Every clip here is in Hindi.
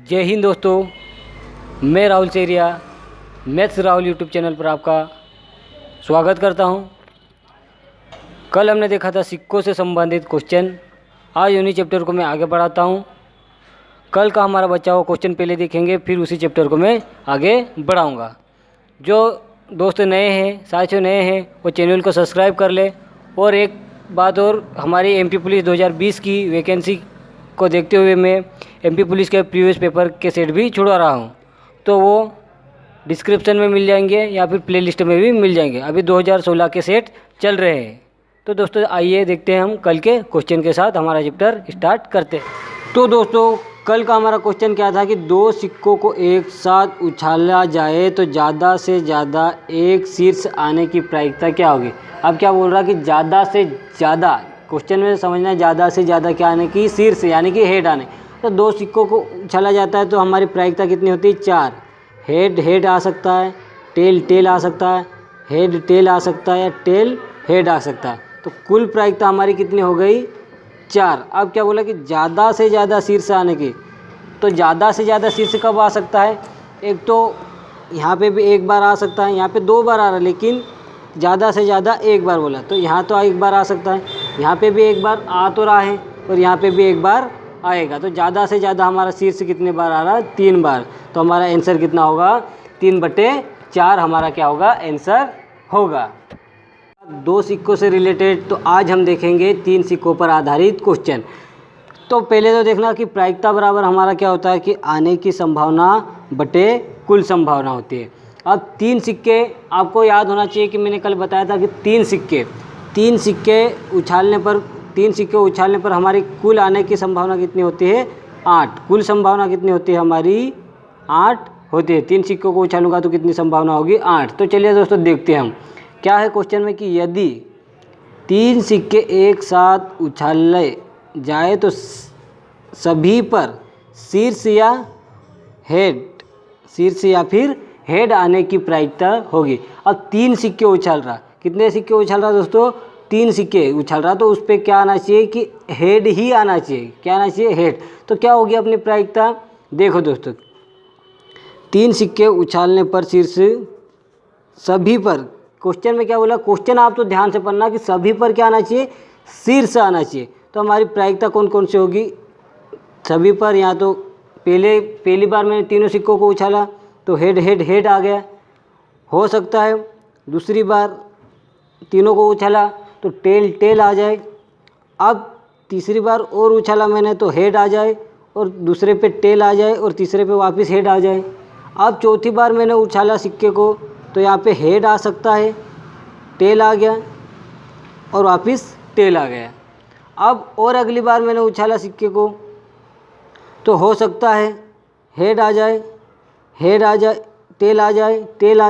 जय हिंद दोस्तों, मैं Rahul Seria maths Rahul YouTube channel पर आपका स्वागत करता हूं। कल हमने देखा था सिक्कों से संबंधित क्वेश्चन। आज उन्हीं चैप्टर को मैं आगे बढ़ाता हूं। कल का हमारा बचा हुआ क्वेश्चन पहले देखेंगे, फिर उसी चैप्टर को मैं आगे बढ़ाऊंगा। जो दोस्त नए हैं, साथियों नए हैं, वो चैनल को सब्सक्राइब कर ले। और एक बात और, हमारी एमपी पुलिस 2020 की वैकेंसी को देखते हुए मैं एमपी पुलिस के प्रीवियस पेपर के सेट भी छुड़वा रहा हूं, तो वो डिस्क्रिप्शन में मिल जाएंगे या फिर प्लेलिस्ट में भी मिल जाएंगे। अभी 2016 के सेट चल रहे हैं। तो दोस्तों आइए देखते हैं हम कल के क्वेश्चन के साथ हमारा चैप्टर स्टार्ट करते हैं। तो दोस्तों कल का हमारा क्वेश्चन क्या था कि दो सिक्कों को एक साथ उछाला जाए तो ज़्यादा से ज़्यादा एक शीर्ष आने की प्रायिकता क्या होगी। अब क्या बोल रहा कि ज़्यादा से ज़्यादा, क्वेश्चन में समझना है ज़्यादा से ज़्यादा क्या आने की, शीर्ष यानी कि हेड आने। तो दो सिक्कों को उछाला जाता है तो हमारी प्रायिकता कितनी होती है, 4। हेड हेड आ सकता है, टेल टेल आ सकता है, हेड टेल आ सकता है या टेल हेड आ सकता है। तो कुल प्रायिकता हमारी कितनी हो गई, 4। अब क्या बोला कि ज़्यादा से ज़्यादा शीर्ष आने की। तो ज़्यादा से ज़्यादा शीर्ष कब आ सकता है, एक तो यहाँ पे भी एक बार आ सकता है, यहाँ पे 2 बार आ रहा है, लेकिन ज़्यादा से ज़्यादा एक बार बोला तो यहाँ तो एक बार आ सकता है, यहाँ पे भी एक बार आ तो रहा है और यहाँ पे भी एक बार आएगा। तो ज़्यादा से ज़्यादा हमारा शीर्ष कितने बार आ रहा है, 3 बार। तो हमारा आंसर कितना होगा, 3/4 हमारा क्या होगा, आंसर होगा। दो सिक्कों से रिलेटेड तो आज हम देखेंगे 3 सिक्कों पर आधारित क्वेश्चन। तो पहले तो देखना कि प्रायिकता बराबर हमारा क्या होता है कि आने की संभावना बटे कुल संभावना होती है। अब 3 सिक्के आपको याद होना चाहिए कि मैंने कल बताया था कि 3 सिक्के उछालने पर हमारी कुल आने की संभावना कितनी होती है, 8। कुल संभावना कितनी होती है हमारी, 8 होती है। 3 सिक्कों को उछालूंगा तो कितनी संभावना होगी, 8। तो चलिए दोस्तों देखते हैं हम क्या है क्वेश्चन में कि यदि 3 सिक्के एक साथ उछाले जाए तो सभी पर शीर्ष या फिर हेड आने की प्रायिकता होगी। अब 3 सिक्के उछाल रहा, कितने सिक्के उछाल रहा दोस्तों, 3 सिक्के उछाल रहा, तो उस पर क्या आना चाहिए कि हेड ही आना चाहिए। क्या आना चाहिए, हेड। तो क्या होगी अपनी प्रायिकता, देखो दोस्तों 3 सिक्के उछालने पर शीर्ष सभी पर, क्वेश्चन में क्या बोला, क्वेश्चन आप तो ध्यान से पढ़ना कि सभी पर क्या आना चाहिए, शीर्ष आना चाहिए। तो हमारी प्रायिकता कौन कौन सी होगी, सभी पर। यहाँ तो पहली बार मैंने तीनों सिक्कों को उछाला तो हेड हेड हेड आ गया, हो सकता है दूसरी बार तीनों को उछाला तो टेल टेल आ जाए। अब तीसरी बार और उछाला मैंने तो हेड आ जाए और दूसरे पे टेल आ जाए और तीसरे पे वापस हेड आ जाए। अब चौथी बार मैंने उछाला सिक्के को तो यहाँ पे हेड आ सकता है, टेल आ गया और वापस टेल आ गया। अब और अगली बार मैंने उछाला सिक्के को तो हो सकता है हेड आ जाए, टेल आ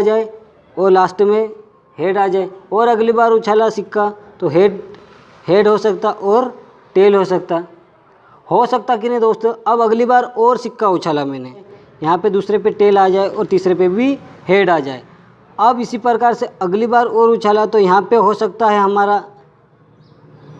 जाए और लास्ट में हेड आ जाए। और अगली बार उछाला सिक्का तो हेड हो सकता और टेल हो सकता कि नहीं दोस्तों। अब अगली बार और सिक्का उछाला मैंने, यहाँ पे दूसरे पे टेल आ जाए और तीसरे पे भी हेड आ जाए। अब इसी प्रकार से अगली बार और उछाला तो यहाँ पे हो सकता है हमारा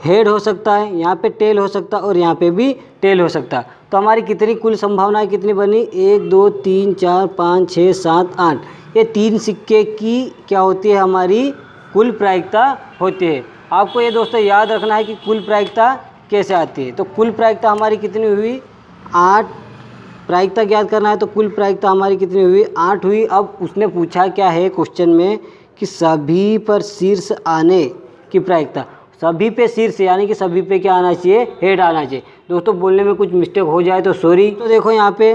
हेड हो सकता है, यहाँ पे टेल हो सकता और यहाँ पे भी टेल हो सकता। तो हमारी कितनी कुल संभावनाएं कितनी बनी, 1 2 3 4 5 6 7 8। ये 3 सिक्के की क्या होती है, हमारी कुल प्रायिकता होती है। आपको ये दोस्तों याद रखना है कि कुल प्रायिकता कैसे आती है। तो कुल प्रायिकता हमारी कितनी हुई, 8। प्रायिकता ज्ञात करना है तो कुल प्रायिकता हमारी कितनी हुई, 8 हुई। अब उसने पूछा क्या है क्वेश्चन में कि सभी पर शीर्ष आने की प्रायिकता। सभी पे शीर्ष यानी कि सभी पे क्या आना चाहिए, हेड आना चाहिए। दोस्तों बोलने में कुछ मिस्टेक हो जाए तो सॉरी। तो देखो यहाँ पे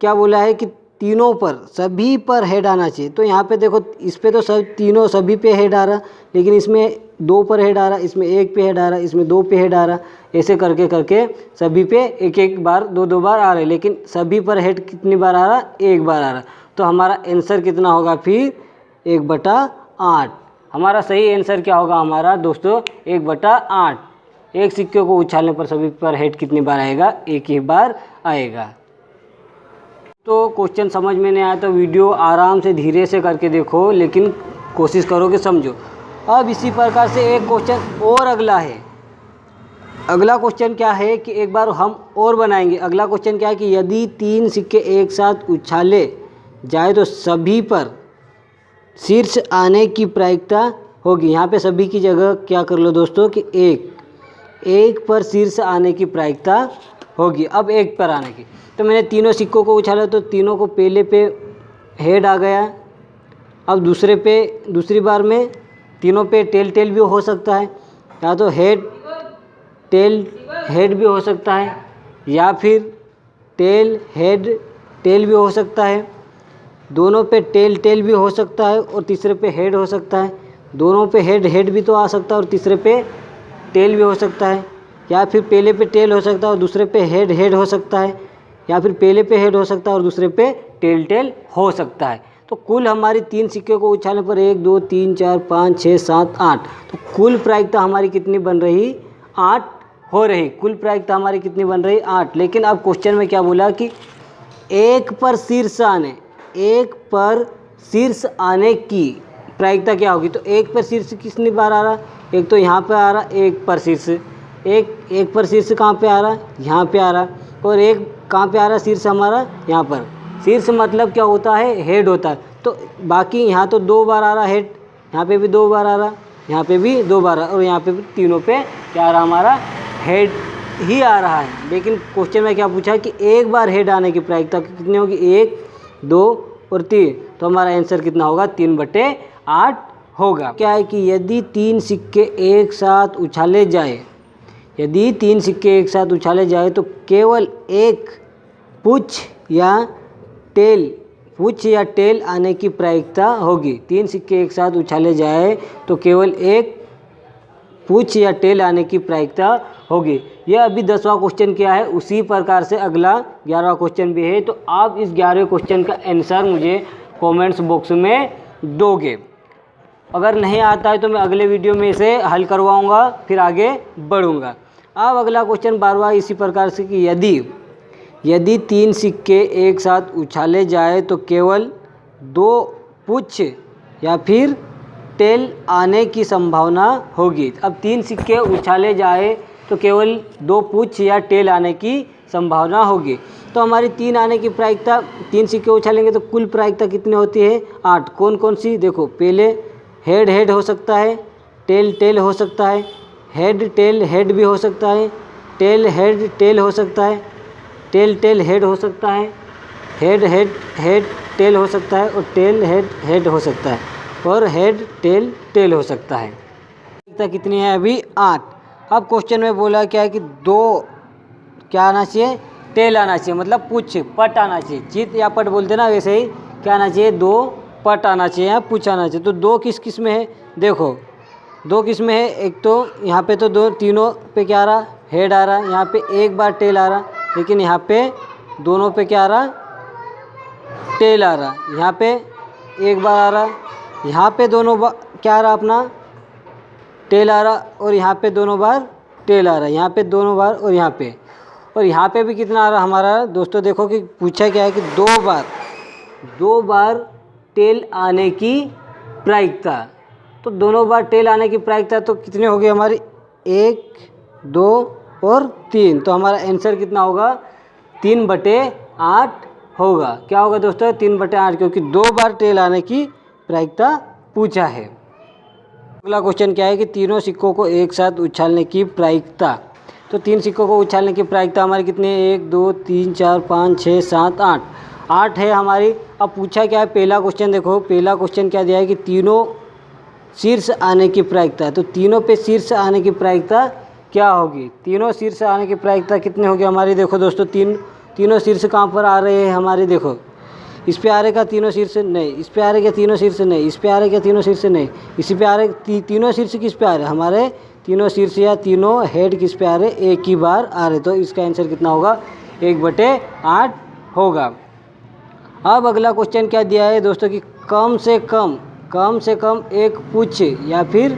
क्या बोला है कि तीनों पर, सभी पर हेड आना चाहिए। तो यहाँ पे देखो इस पे तो सभी पे हेड आ रहा, लेकिन इसमें 2 पर हेड आ रहा, इसमें 1 पे हेड आ रहा, इसमें 2 पे हेड आ रहा। ऐसे करके करके सभी पे एक बार 2 बार आ रहे, लेकिन सभी पर हेड कितनी बार आ रहा, 1 बार आ रहा। तो हमारा आंसर कितना होगा फिर, 1/8। हमारा सही आंसर क्या होगा हमारा दोस्तों, 1/8। एक सिक्के को उछालने पर सभी पर हेड कितनी बार आएगा, 1 ही बार आएगा। तो क्वेश्चन समझ में नहीं आया तो वीडियो आराम से धीरे से करके देखो, लेकिन कोशिश करो कि समझो। अब इसी प्रकार से एक क्वेश्चन और अगला है, अगला क्वेश्चन क्या है कि एक बार हम और बनाएंगे। अगला क्वेश्चन क्या है कि यदि 3 सिक्के एक साथ उछाले जाए तो सभी पर शीर्ष आने की प्रायिकता होगी। यहाँ पे सभी की जगह क्या कर लो दोस्तों कि एक पर शीर्ष आने की प्रायिकता होगी। अब एक पर आने की, तो मैंने तीनों सिक्कों को उछाला तो तीनों को पहले पे हेड आ गया। अब दूसरी बार में तीनों पे टेल भी हो सकता है, या तो हेड भी हो सकता है, या फिर टेल भी हो सकता है। दोनों पे टेल भी हो सकता है और तीसरे पे हेड हो सकता है। दोनों पे हेड भी तो आ सकता है और तीसरे पे टेल भी हो सकता है, या फिर पहले पे टेल हो सकता है और दूसरे पे हेड हो सकता है, या फिर पहले पे हेड हो सकता है और दूसरे पे टेल हो सकता है। तो कुल हमारी 3 सिक्के को उछालने पर 1 2 3 4 5 6 7 8, तो कुल प्रायिकता हमारी कितनी बन रही? 8 हो रही। कुल प्रायिकता हमारी कितनी बन रही? 8। लेकिन अब क्वेश्चन में क्या बोला कि एक पर शीर्ष आने की प्रायिकता क्या होगी। तो एक पर शीर्ष कितनी बार आ रहा? एक तो यहाँ पे आ रहा, एक पर शीर्ष कहाँ पे आ रहा? यहाँ पे आ रहा। और एक कहाँ पे आ रहा शीर्ष हमारा? यहाँ पर। शीर्ष मतलब क्या होता है? हेड होता है। तो बाकी यहाँ तो 2 बार आ रहा हेड, यहाँ पे भी 2 बार आ रहा, यहाँ पे भी 2 बार और यहाँ पे भी तीनों पे क्या आ रहा? हमारा हेड ही आ रहा है। लेकिन क्वेश्चन में क्या पूछा कि एक बार हेड आने की प्रायिकता कितनी होगी? 1 2 और 3। तो हमारा आंसर कितना होगा? 3/8 होगा। क्या है कि यदि 3 सिक्के एक साथ उछाले जाए तो केवल एक पुछ या टेल आने की प्रायिकता होगी। 3 सिक्के एक साथ उछाले जाए तो केवल एक पुछ या टेल आने की प्रायिकता होगी। यह अभी 10वां क्वेश्चन क्या है, उसी प्रकार से अगला 11वां क्वेश्चन भी है। तो आप इस 11वें क्वेश्चन का आंसर मुझे कमेंट्स बॉक्स में दोगे। अगर नहीं आता है तो मैं अगले वीडियो में इसे हल करवाऊंगा, फिर आगे बढ़ूंगा। अब अगला क्वेश्चन 12वां इसी प्रकार से कि यदि 3 सिक्के एक साथ उछाले जाए तो केवल 2 पुछ या फिर टेल आने की संभावना होगी। अब 3 सिक्के उछाले जाए तो केवल 2 पुछ या टेल आने की संभावना होगी। तो हमारी 3 आने की प्रायिकता, 3 सिक्के उछालेंगे तो कुल प्रायिकता कितनी होती है? 8। कौन कौन सी? देखो, पहले हेड हो सकता है, टेल हो सकता है, हेड भी हो सकता है, टेल हो सकता है, टेल हेड हो सकता है, हेड टेल हो सकता है, और टेल हेड हो सकता है, और हेड टेल हो सकता है। कितनी है अभी? 8। अब क्वेश्चन में बोला क्या है कि 2 क्या आना चाहिए? टेल आना चाहिए, मतलब पट आना चाहिए। चित या पट बोलते ना, वैसे ही क्या आना चाहिए? 2 पट आना चाहिए या पुछ आना चाहिए। तो 2 किस में है? देखो, 2 किस में है? एक तो यहाँ पे तो तीनों पे क्या आ रहा? हेड आ रहा। यहाँ पे एक बार टेल आ रहा, लेकिन यहाँ पे दोनों पे क्या आ रहा? टेल आ रहा। यहाँ पे एक बार आ रहा, यहाँ पे दोनों बार क्या आ रहा? अपना टेल आ रहा, और यहाँ पे दोनों बार टेल आ रहा, यहाँ पे दोनों बार, और यहाँ पे भी कितना आ रहा हमारा? दोस्तों देखो कि पूछा क्या है कि 2 बार टेल आने की प्रायिकता। तो दोनों बार टेल आने की प्रायिकता तो कितनी होगी हमारी? 1 2 और 3। तो हमारा आंसर कितना होगा? 3/8 होगा। क्या होगा दोस्तों? 3/8, क्योंकि 2 बार टेल आने की प्रायिकता पूछा है। अगला क्वेश्चन क्या है कि तीनों सिक्कों को एक साथ उछालने की प्रायिकता। तो 3 सिक्कों को उछालने की प्रायिकता हमारी कितनी है? 1 2 3 4 5 6 7 8 है हमारी। अब पूछा क्या है? पहला क्वेश्चन देखो, पहला क्वेश्चन क्या दिया है कि तीनों शीर्ष आने की प्रायिकता। तो तीनों पे शीर्ष आने की प्रायिकता क्या होगी? तीनों शीर्ष आने की प्रायिकता कितनी होगी हमारी? देखो दोस्तों, तीनों शीर्ष कहाँ पर आ रहे हैं हमारे? देखो, इस पे आ रहे क्या तीनों शीर्ष? नहीं। इस पे आ रहे क्या तीनों शीर्ष? नहीं। इस पे आ रहे क्या तीनों शीर्ष? नहीं। इसी पे आ रहे तीनों शीर्ष किस पे आ रहे? हमारे तीनों शीर्ष या तीनों हेड किस पे आ रहे? एक ही बार आ रहे। तो इसका आंसर कितना होगा? 1/8 होगा। अब अगला क्वेश्चन क्या दिया है दोस्तों कि कम से कम एक पुछ या फिर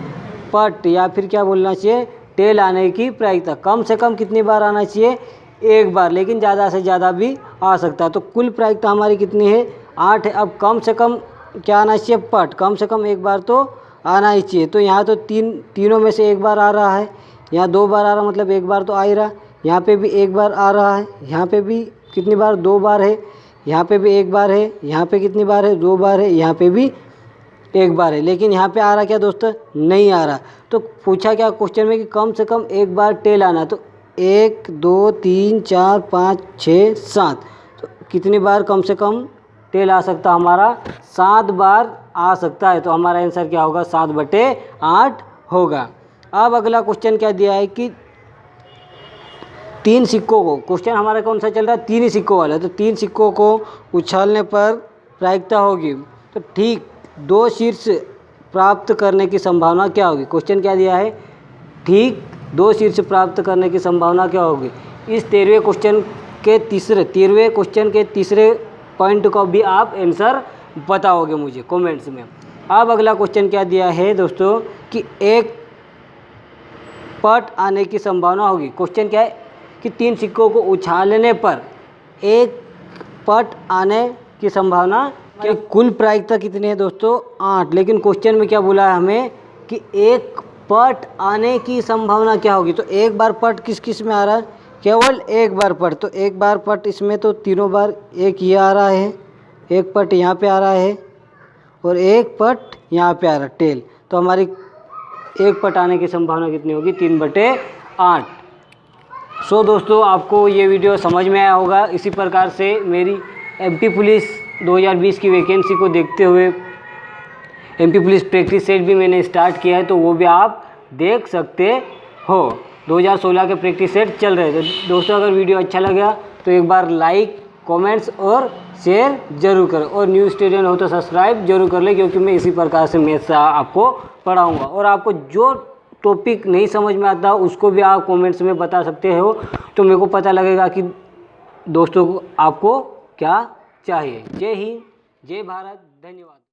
पट या फिर क्या बोलना चाहिए? टेल आने की प्रायिकता। कम से कम कितनी बार आना चाहिए? 1 बार, लेकिन ज़्यादा से ज़्यादा भी आ सकता है। तो कुल प्रायिकता हमारी कितनी है? 8 है। अब कम से कम क्या आना चाहिए? पट। कम से कम 1 बार तो आना ही चाहिए। तो यहाँ तो तीनों में से 1 बार आ रहा है, यहाँ 2 बार आ रहा मतलब 1 बार तो आ ही रहा, यहाँ पे भी 1 बार आ रहा है, यहाँ पे भी कितनी बार 2 बार है, यहाँ पे भी 1 बार है, यहाँ पे कितनी बार है 2 बार है, यहाँ पे भी 1 बार है। लेकिन यहाँ पे आ रहा क्या दोस्तों, नहीं आ रहा। तो पूछा क्या क्वेश्चन में कि कम से कम 1 बार टेल आना, तो 1 2 3 4 5 6 7, तो कितनी बार कम से कम टेल आ सकता हमारा, 7 बार आ सकता है। तो हमारा आंसर क्या होगा, 7/8 होगा। अब अगला क्वेश्चन क्या दिया है कि 3 सिक्कों को, क्वेश्चन हमारा कौन सा चल रहा है, 3 ही सिक्कों वाला, तो 3 सिक्कों को उछालने पर प्रायिकता होगी, तो ठीक 2 शीर्ष प्राप्त करने की संभावना क्या होगी। क्वेश्चन क्या दिया है, ठीक 2 शीर्ष प्राप्त करने की संभावना क्या होगी। इस 13वें क्वेश्चन के तीसरे पॉइंट को भी आप आंसर बताओगे मुझे कमेंट्स में। अब अगला क्वेश्चन क्या दिया है दोस्तों कि 1 पट आने की संभावना होगी। क्वेश्चन क्या है कि 3 सिक्कों को उछालने पर 1 पट आने की संभावना, कि कुल प्रायिकता कितनी है दोस्तों, 8। लेकिन क्वेश्चन में क्या बोला है हमें कि 1 पट आने की संभावना क्या होगी। तो 1 बार पट किस किस में आ रहा है, केवल 1 बार पट, तो 1 बार पट इसमें तो तीनों बार, एक ये आ रहा है, 1 पट यहाँ पे आ रहा है और 1 पट यहाँ पे आ रहा है टेल। तो हमारी 1 पट आने की संभावना कितनी होगी, 3/8। सो दोस्तों आपको ये वीडियो समझ में आया होगा। इसी प्रकार से मेरी एमपी पुलिस 2020 की वैकेंसी को देखते हुए एमपी पुलिस प्रैक्टिस सेट भी मैंने स्टार्ट किया है, तो वो भी आप देख सकते हो। 2016 के प्रैक्टिस सेट चल रहे थे। दोस्तों अगर वीडियो अच्छा लगा तो एक बार लाइक, कमेंट्स और शेयर जरूर करें, और न्यू स्टूडेंट हो तो सब्सक्राइब जरूर कर लें, क्योंकि मैं इसी प्रकार से मैथ्स आपको पढ़ाऊँगा। और आपको जो टॉपिक नहीं समझ में आता उसको भी आप कमेंट्स में बता सकते हो, तो मेरे को पता लगेगा कि दोस्तों को आपको क्या चाहिए। जय हिंद, जय भारत, धन्यवाद।